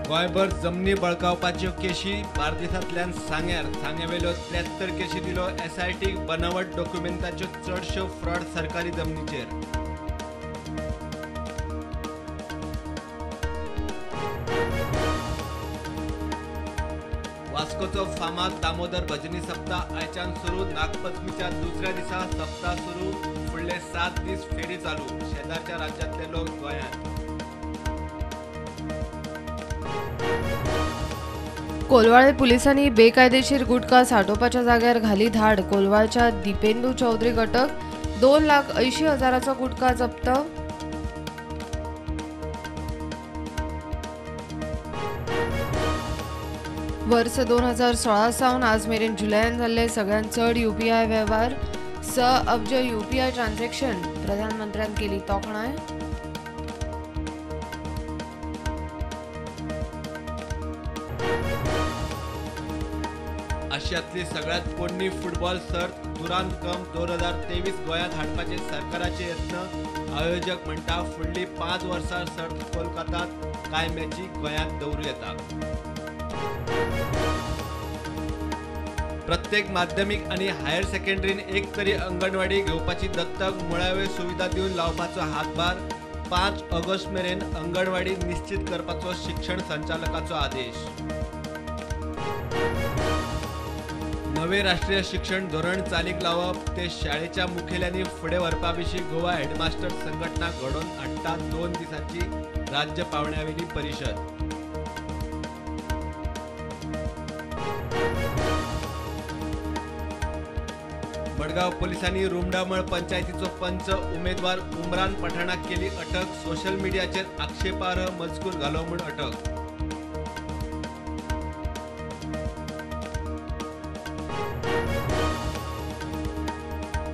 गोंयभर जमनी बळकावपाच्यो केशी बार्देसांतल्यान सांग्यावेल्यो 73 केशी दिलो SIT बनावट डॉक्युमेंटाच्यो चडश्यो फ्रॉड सरकारी जमनीचेर। वास्कोचो फामाद दामोदर भजनी सप्ताह आयच्यान सुरू। नागपंचमीच्या दुसऱ्या दिसा सप्ताह सुरू। फुडले 7 दीस फेरी चालू। शेजारच्या राज्यांतले लोक गोंयांत। कोलवाळे पोलिसांनी बेकायदेशीर गुटखा साठोवपाच्या जाग्यार घाली धाड। कोलवाळच्या दिपेंदू चौधरीक अटक। 2,80,000 गुटखा जप्त। वर्ष 2016 सावन आज मेरेन जुलयान जाल्ले सगळ्यांत चड UPI वेव्हार। 6 अब्ज UPI ट्रान्झॅक्शन। प्रधानमंत्र्यान केली तोखणाय। आशियांतली सगळ्यात पोरणी फुटबॉल सर्त दुरांत कप 2023 गोंयांत हाडपाचे सरकाराचे यत्न। आयोजक म्हणटा फुडली 5 वर्सां सर्त कोलकातात कांय मॅची गोंयांत दवरूं येता। प्रत्येक माध्यमीक आनी हायर सेकंडरीन एक तरी अंगणवाडी घेवपाची दत्तक मुळाव्यो सुविधा दिवन लावपाचो हातभार। 5 ऑगस्ट मेरेन अंगणवाडी निश्चित करपाचो शिक्षण संचालकाचो आदेश। नवे राष्ट्रीय शिक्षण धोरण चालीक लावप ते शाळेच्या मुखेल्यांनी फुडें व्हरपा विशीं गोवा हेडमास्टर संघटना घडोवन हाडटा 2 दिसांची राज्य पावण्यावेली परिशद। मडगांव पोलिसांनी रुमडामळ पंचायतीचो पंच उमेदवार उमरान पठाणाक केली अटक। सोशल मिडियाचेर आक्षेपार्ह मजकूर घालो म्हूण अटक।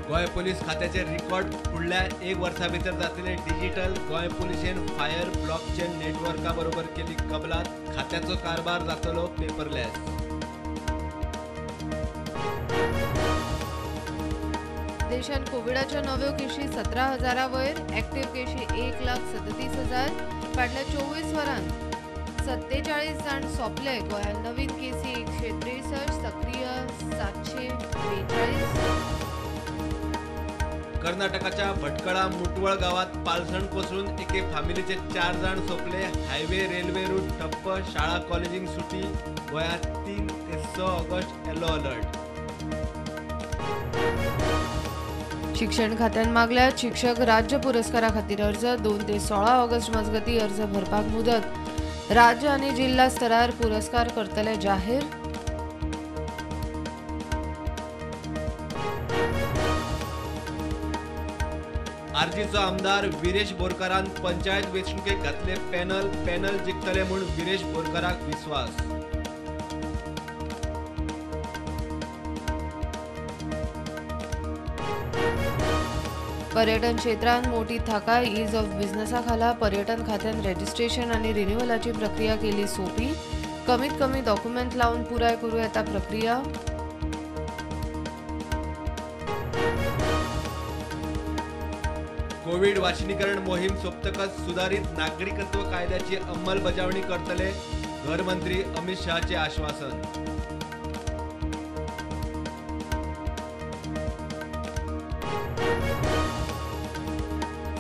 गोंय पोलीस खात्याचे रिकॉर्ड फुडल्या 1 वर्सा भितर जातले डिजिटल। गोंय पुलिशेन फायर ब्लॉकचेन नेटवर्का बरोबर केली कबलात। खात्याचो कारभार जातलो पेपरलेस। देशात कोविडाच्या नव्यो केशी 17,000 वयर। ॲक्टिव्ह केशी 1,37,000। फाटल्या 24 वरांत 47 जाण सोंपले। गोंयांत नवीन केसी 163, सक्रिय 742। कर्नाटकाच्या भटकळा मुटवळ गावात पालसण कोसळून एके फामिलीचे 4 जाण सोंपले। हायवे रेल्वे रूट ठप्प। शाळा कॉलेजींक सुटी। गोंयांत 3 ते 6 ऑगस्ट येलो अलर्ट। शिक्षण खात्यान मागल्यात शिक्षक राज्य पुरस्कारा खातीर अर्ज। 2 ते 16 ऑगस्ट मजगती अर्ज भरपाक मुदत। राज्य आनी जिल्हा स्तरार पुरस्कार करतले जाहीर। आर्जीचो आमदार विरेश बोरकारान पंचायत वेंचणुकेक घातले पॅनल जिखतले म्हूण विरेश बोरकाराक विस्वास। पर्यटन क्षेत्रात मोठी थाकाय। ईज ऑफ बिझनेसा खाला पर्यटन खात्यान रजिस्ट्रेशन आनी रिन्युअलाची प्रक्रिया केली सोपी। कमीत कमी डॉक्युमेंट लावून पुराय करूं येता प्रक्रिया। कोविड वाशिनीकरण मोहीम सोंपतकच सुधारित नागरिकत्व कायद्याची अंमलबजावणी करतले। गृहमंत्री अमित शहाचे आश्वासन।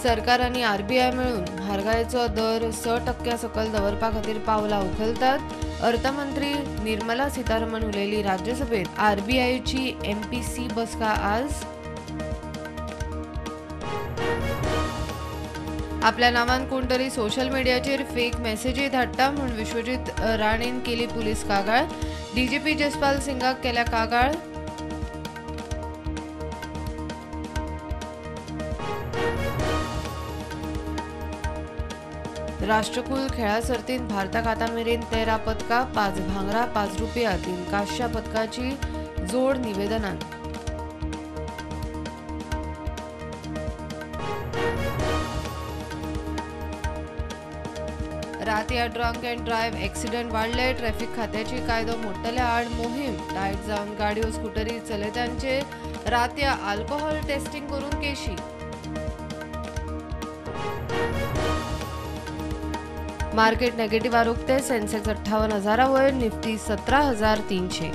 सरकार आणि RBI मेळून म्हारगायेचो दर 6% सकल दवरपा खातीर पावलां उखलतात। अर्थमंत्री निर्मला सीतारामन उलयली राज्यसभेत। RBIची MPC बसका आज। आपल्या नावान कोण तरी सोशल मीडियाचेर फेक मेसेजी धाडटा म्हूण विश्वजीत राणेन केली पुलीस कागाळ। DGP जसपाल सिंगाक केल्या कागाळ। राष्ट्रकुल खेळा सर्तीत भारताक आतां मेरेन 13 पदकां। 5 भांगरा 5 रुपया 3 कांस्य पदकाची जोड निवेदनांत। रातया ड्रंक अँड ड्रायव्ह ॲक्सिडंट वाडले। ट्रॅफिक खात्याची कायदो मोडटल्या आड मोहीम। टायट जावन गाडयो स्कूटरी चलयत्यांचे रातया अल्कोहोल टेस्टिंग करून केशी। मार्केट नेगेटिव्ह आरोगते. सेन्सेक्स 58,000 वयर, निफ्टी 17,300.